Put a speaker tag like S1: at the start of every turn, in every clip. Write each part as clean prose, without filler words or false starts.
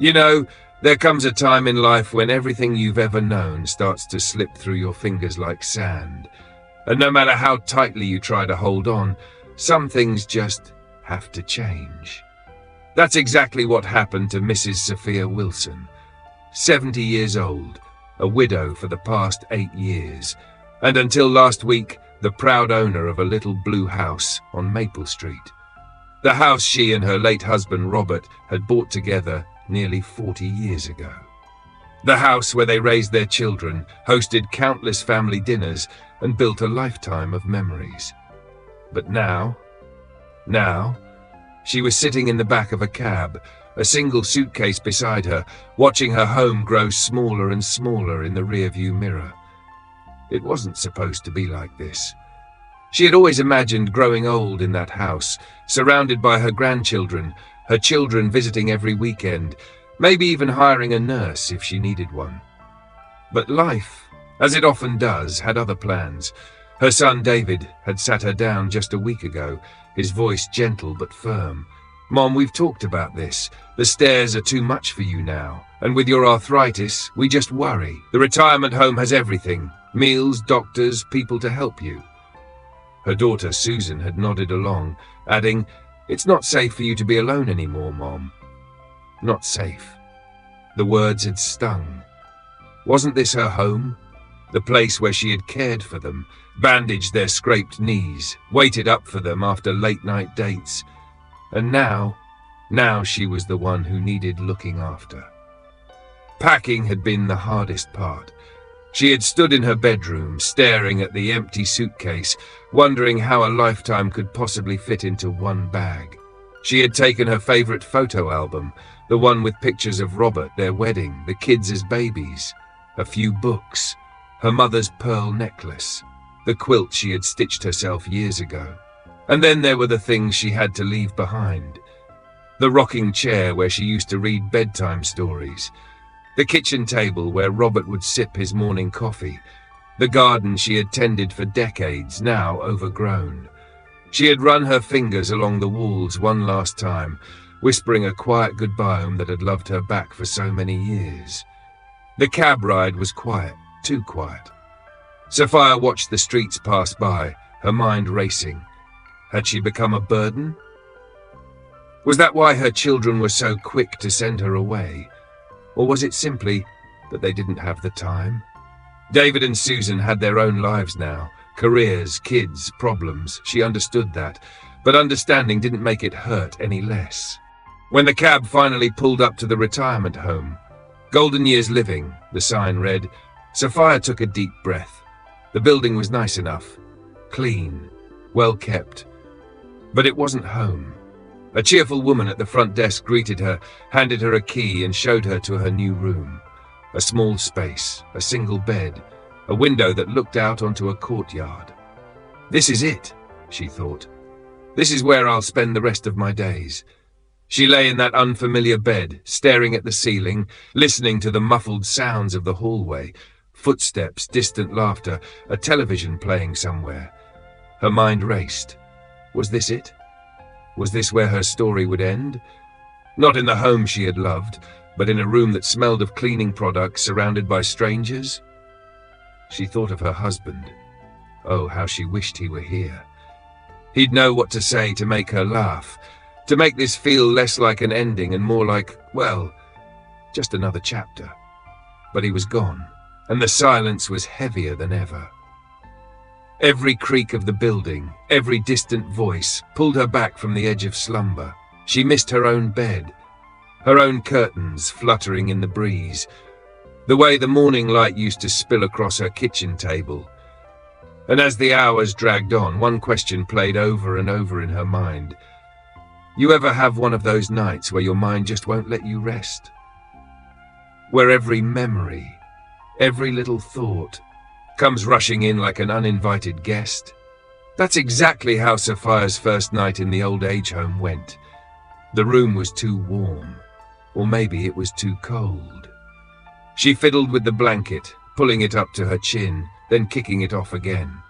S1: You know, there comes a time in life when everything you've ever known starts to slip through your fingers like sand. And no matter how tightly you try to hold on, some things just have to change. That's exactly what happened to Mrs. Sophia Wilson. 70 years old, a widow for the past 8 years, and until last week, the proud owner of a little blue house on Maple Street. The house she and her late husband Robert had bought together nearly 40 years ago. The house where they raised their children, hosted countless family dinners, and built a lifetime of memories. But now, she was sitting in the back of a cab, a single suitcase beside her, watching her home grow smaller and smaller in the rearview mirror. It wasn't supposed to be like this. She had always imagined growing old in that house, surrounded by her grandchildren, her children visiting every weekend, maybe even hiring a nurse if she needed one. But life, as it often does, had other plans. Her son David had sat her down just a week ago, his voice gentle but firm. "Mom, we've talked about this. The stairs are too much for you now. And with your arthritis, we just worry. The retirement home has everything. Meals, doctors, people to help you." Her daughter Susan had nodded along, adding, "It's not safe for you to be alone anymore, Mom." Not safe. The words had stung. Wasn't this her home? The place where she had cared for them, bandaged their scraped knees, waited up for them after late-night dates. And now she was the one who needed looking after. Packing had been the hardest part. She had stood in her bedroom, staring at the empty suitcase, wondering how a lifetime could possibly fit into one bag. She had taken her favorite photo album, the one with pictures of Robert, their wedding, the kids as babies, a few books, her mother's pearl necklace, the quilt she had stitched herself years ago. And then there were the things she had to leave behind. The rocking chair where she used to read bedtime stories, the kitchen table where Robert would sip his morning coffee, the garden she had tended for decades, now overgrown. She had run her fingers along the walls one last time, whispering a quiet goodbye that had loved her back for so many years. The cab ride was quiet, too quiet. Sophia watched the streets pass by, her mind racing. Had she become a burden? Was that why her children were so quick to send her away? Or was it simply that they didn't have the time? David and Susan had their own lives now, careers, kids, problems. She understood that, but understanding didn't make it hurt any less. When the cab finally pulled up to the retirement home, "Golden Years Living," the sign read, Sophia took a deep breath. The building was nice enough, clean, well kept, but it wasn't home. A cheerful woman at the front desk greeted her, handed her a key and showed her to her new room. A small space, a single bed, a window that looked out onto a courtyard. "This is it," she thought. "This is where I'll spend the rest of my days." She lay in that unfamiliar bed, staring at the ceiling, listening to the muffled sounds of the hallway, footsteps, distant laughter, a television playing somewhere. Her mind raced. Was this it? Was this where her story would end? Not in the home she had loved, but in a room that smelled of cleaning products surrounded by strangers? She thought of her husband. Oh, how she wished he were here. He'd know what to say to make her laugh, to make this feel less like an ending and more like, well, just another chapter. But he was gone, and the silence was heavier than ever. Every creak of the building, every distant voice pulled her back from the edge of slumber. She missed her own bed, her own curtains fluttering in the breeze, the way the morning light used to spill across her kitchen table. And as the hours dragged on, one question played over and over in her mind. You ever have one of those nights where your mind just won't let you rest? Where every memory, every little thought, comes rushing in like an uninvited guest? That's exactly how Sophia's first night in the old age home went. The room was too warm, or maybe it was too cold. She fiddled with the blanket, pulling it up to her chin, then kicking it off again.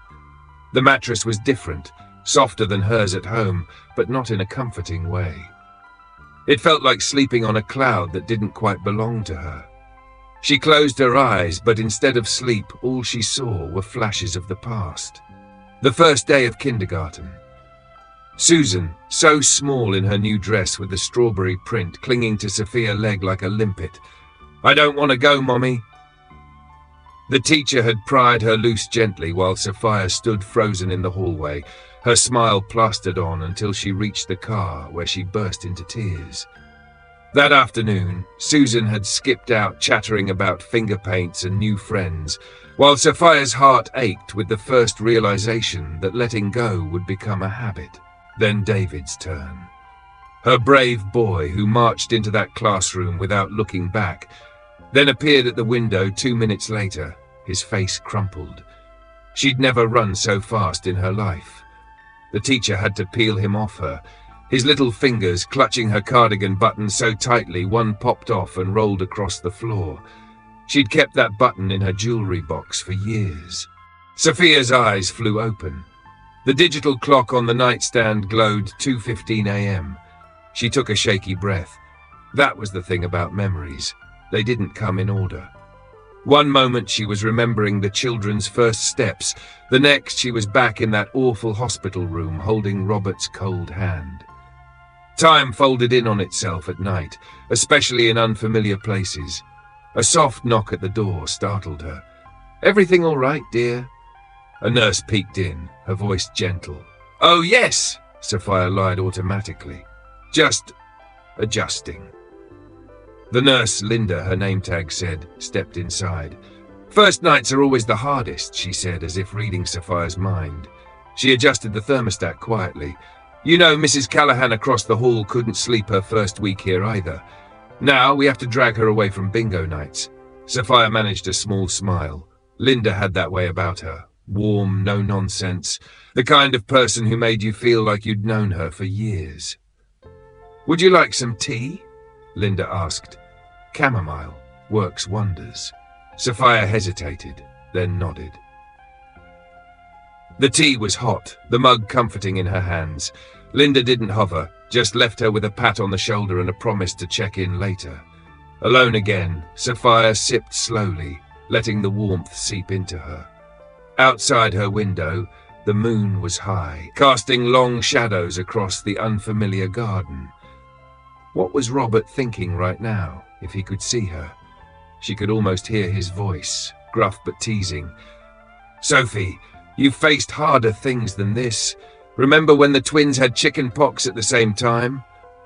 S1: The mattress was different, softer than hers at home, but not in a comforting way. It felt like sleeping on a cloud that didn't quite belong to her. She closed her eyes, but instead of sleep, all she saw were flashes of the past. The first day of kindergarten. Susan, so small in her new dress with the strawberry print, clinging to Sophia's leg like a limpet. "I don't want to go, Mommy." The teacher had pried her loose gently while Sophia stood frozen in the hallway, her smile plastered on until she reached the car, where she burst into tears. That afternoon, Susan had skipped out chattering about finger paints and new friends, while Sophia's heart ached with the first realization that letting go would become a habit. Then David's turn. Her brave boy who marched into that classroom without looking back, then appeared at the window 2 minutes later, his face crumpled. She'd never run so fast in her life. The teacher had to peel him off her, his little fingers clutching her cardigan button so tightly one popped off and rolled across the floor. She'd kept that button in her jewelry box for years. Sophia's eyes flew open. The digital clock on the nightstand glowed 2:15 a.m. She took a shaky breath. That was the thing about memories. They didn't come in order. One moment she was remembering the children's first steps. The next she was back in that awful hospital room holding Robert's cold hand. Time folded in on itself at night, especially in unfamiliar places. A soft knock at the door startled her. "Everything all right, dear?" A nurse peeked in, her voice gentle. "Oh, yes," Sophia lied automatically. "Just adjusting." The nurse, Linda, her name tag said, stepped inside. "First nights are always the hardest," she said, as if reading Sophia's mind. She adjusted the thermostat quietly. "You know, Mrs. Callahan across the hall couldn't sleep her first week here either. Now we have to drag her away from bingo nights." Sophia managed a small smile. Linda had that way about her. Warm, no nonsense. The kind of person who made you feel like you'd known her for years. "Would you like some tea?" Linda asked. "Chamomile works wonders." Sophia hesitated, then nodded. The tea was hot, the mug comforting in her hands. Linda didn't hover, just left her with a pat on the shoulder and a promise to check in later. Alone again, Sophia sipped slowly, letting the warmth seep into her. Outside her window, the moon was high, casting long shadows across the unfamiliar garden. What was Robert thinking right now, if he could see her? She could almost hear his voice, gruff but teasing. "Sophie, you've faced harder things than this. Remember when the twins had chicken pox at the same time?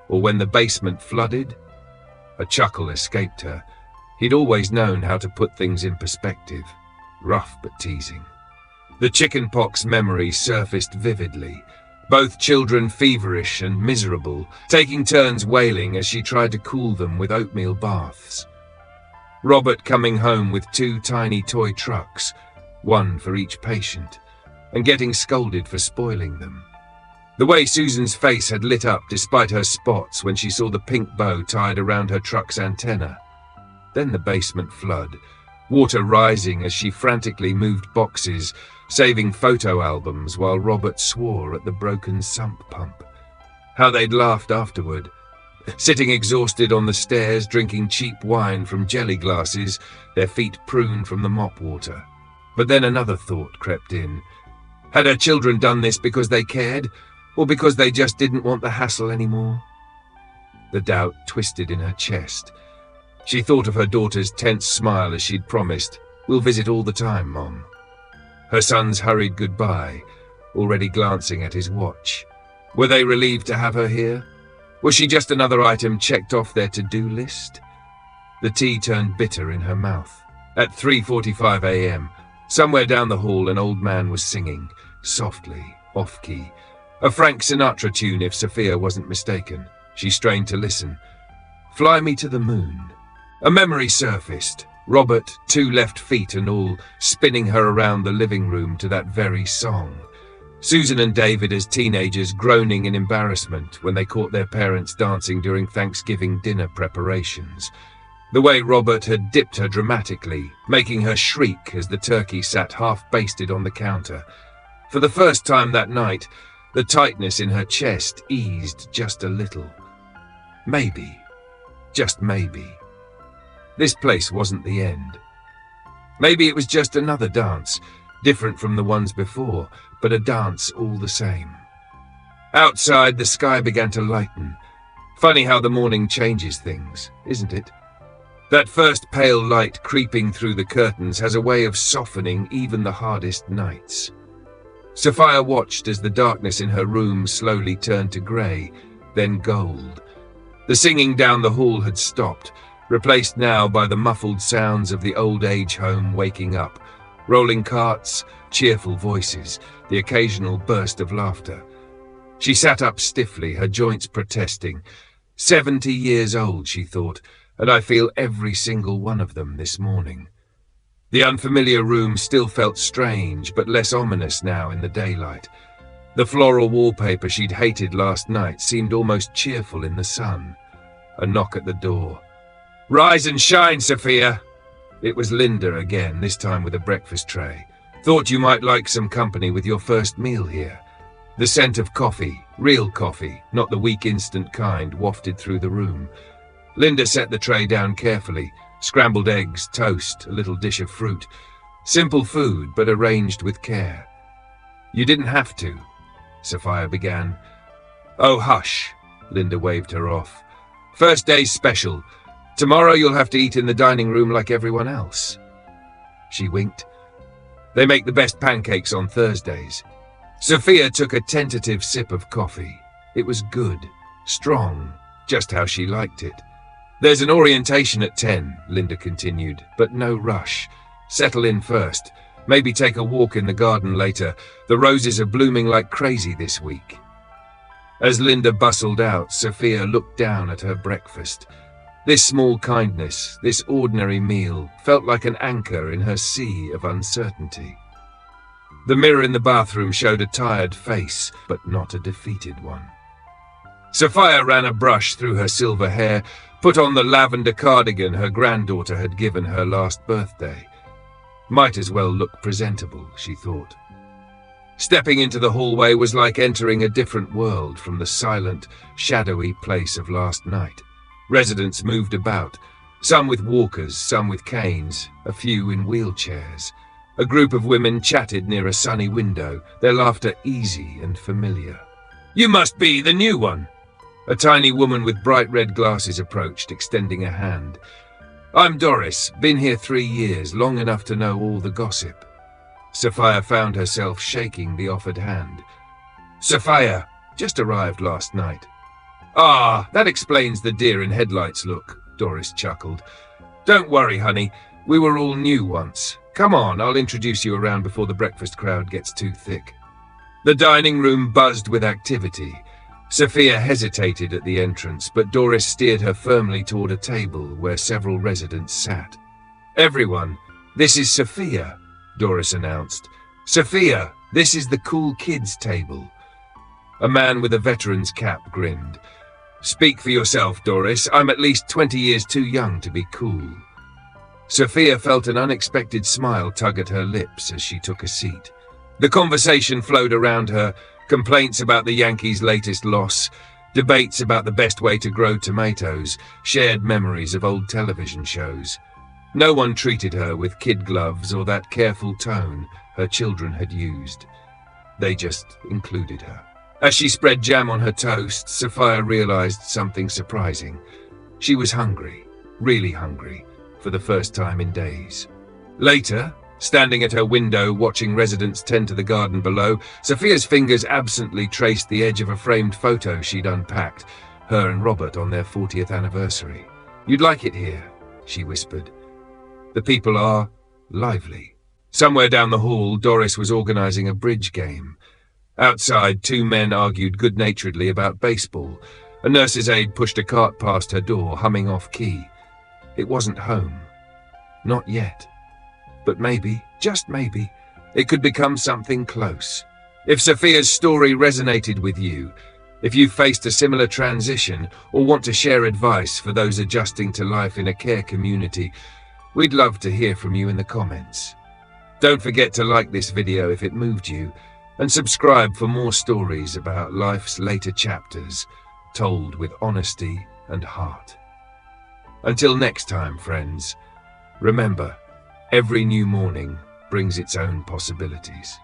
S1: Or when the basement flooded?" A chuckle escaped her. He'd always known how to put things in perspective. Rough but teasing. The chickenpox memory surfaced vividly, both children feverish and miserable, taking turns wailing as she tried to cool them with oatmeal baths. Robert coming home with 2 tiny toy trucks, one for each patient, and getting scolded for spoiling them. The way Susan's face had lit up despite her spots when she saw the pink bow tied around her truck's antenna. Then the basement flood, water rising as she frantically moved boxes, saving photo albums while Robert swore at the broken sump pump. How they'd laughed afterward, sitting exhausted on the stairs, drinking cheap wine from jelly glasses, their feet pruned from the mop water. But then another thought crept in. Had her children done this because they cared, or because they just didn't want the hassle anymore? The doubt twisted in her chest. She thought of her daughter's tense smile as she'd promised. "We'll visit all the time, Mom." Her son's hurried goodbye, already glancing at his watch. Were they relieved to have her here? Was she just another item checked off their to-do list? The tea turned bitter in her mouth. At 3:45 a.m., somewhere down the hall an old man was singing, softly, off-key. A Frank Sinatra tune if Sophia wasn't mistaken. She strained to listen. "Fly me to the moon." A memory surfaced. Robert, 2 left feet and all, spinning her around the living room to that very song. Susan and David as teenagers groaning in embarrassment when they caught their parents dancing during Thanksgiving dinner preparations. The way Robert had dipped her dramatically, making her shriek as the turkey sat half-basted on the counter. For the first time that night, the tightness in her chest eased just a little. Maybe, just maybe, this place wasn't the end. Maybe it was just another dance, different from the ones before, but a dance all the same. Outside, the sky began to lighten. Funny how the morning changes things, isn't it? That first pale light creeping through the curtains has a way of softening even the hardest nights. Sophia watched as the darkness in her room slowly turned to grey, then gold. The singing down the hall had stopped, replaced now by the muffled sounds of the old age home waking up, rolling carts, cheerful voices, the occasional burst of laughter. She sat up stiffly, her joints protesting. 70 years old, she thought, and I feel every single one of them this morning. The unfamiliar room still felt strange, but less ominous now in the daylight. The floral wallpaper she'd hated last night seemed almost cheerful in the sun. A knock at the door. "Rise and shine, Sophia!" It was Linda again, this time with a breakfast tray. "Thought you might like some company with your first meal here." The scent of coffee, real coffee, not the weak instant kind, wafted through the room. Linda set the tray down carefully. Scrambled eggs, toast, a little dish of fruit. Simple food, but arranged with care. "You didn't have to," Sophia began. "Oh, hush," Linda waved her off. "First day's special. Tomorrow you'll have to eat in the dining room like everyone else." She winked. "They make the best pancakes on Thursdays." Sophia took a tentative sip of coffee. It was good, strong, just how she liked it. "There's an orientation at 10, Linda continued, "but no rush. Settle in first. Maybe take a walk in the garden later. The roses are blooming like crazy this week." As Linda bustled out, Sophia looked down at her breakfast. This small kindness, this ordinary meal, felt like an anchor in her sea of uncertainty. The mirror in the bathroom showed a tired face, but not a defeated one. Sophia ran a brush through her silver hair, put on the lavender cardigan her granddaughter had given her last birthday. Might as well look presentable, she thought. Stepping into the hallway was like entering a different world from the silent, shadowy place of last night. Residents moved about, some with walkers, some with canes, a few in wheelchairs. A group of women chatted near a sunny window, their laughter easy and familiar. "You must be the new one." A tiny woman with bright red glasses approached, extending a hand. "I'm Doris, been here 3 years, long enough to know all the gossip." Sophia found herself shaking the offered hand. "Sophia, just arrived last night." "Ah, that explains the deer in headlights look," Doris chuckled. "Don't worry, honey, we were all new once. Come on, I'll introduce you around before the breakfast crowd gets too thick." The dining room buzzed with activity. Sophia hesitated at the entrance, but Doris steered her firmly toward a table where several residents sat. "Everyone, this is Sophia," Doris announced. "Sophia, this is the cool kids table." A man with a veteran's cap grinned. "Speak for yourself, Doris. I'm at least 20 years too young to be cool." Sophia felt an unexpected smile tug at her lips as she took a seat. The conversation flowed around her, complaints about the Yankees' latest loss, debates about the best way to grow tomatoes, shared memories of old television shows. No one treated her with kid gloves or that careful tone her children had used. They just included her. As she spread jam on her toast, Sophia realized something surprising. She was hungry, really hungry, for the first time in days. Later, standing at her window watching residents tend to the garden below, Sophia's fingers absently traced the edge of a framed photo she'd unpacked, her and Robert on their 40th anniversary. "You'd like it here," she whispered. "The people are lively." Somewhere down the hall, Doris was organizing a bridge game. Outside, 2 men argued good-naturedly about baseball. A nurse's aide pushed a cart past her door, humming off-key. It wasn't home. Not yet. But maybe, just maybe, it could become something close. If Sophia's story resonated with you, if you faced a similar transition or want to share advice for those adjusting to life in a care community, we'd love to hear from you in the comments. Don't forget to like this video if it moved you, and subscribe for more stories about life's later chapters, told with honesty and heart. Until next time, friends, remember, every new morning brings its own possibilities.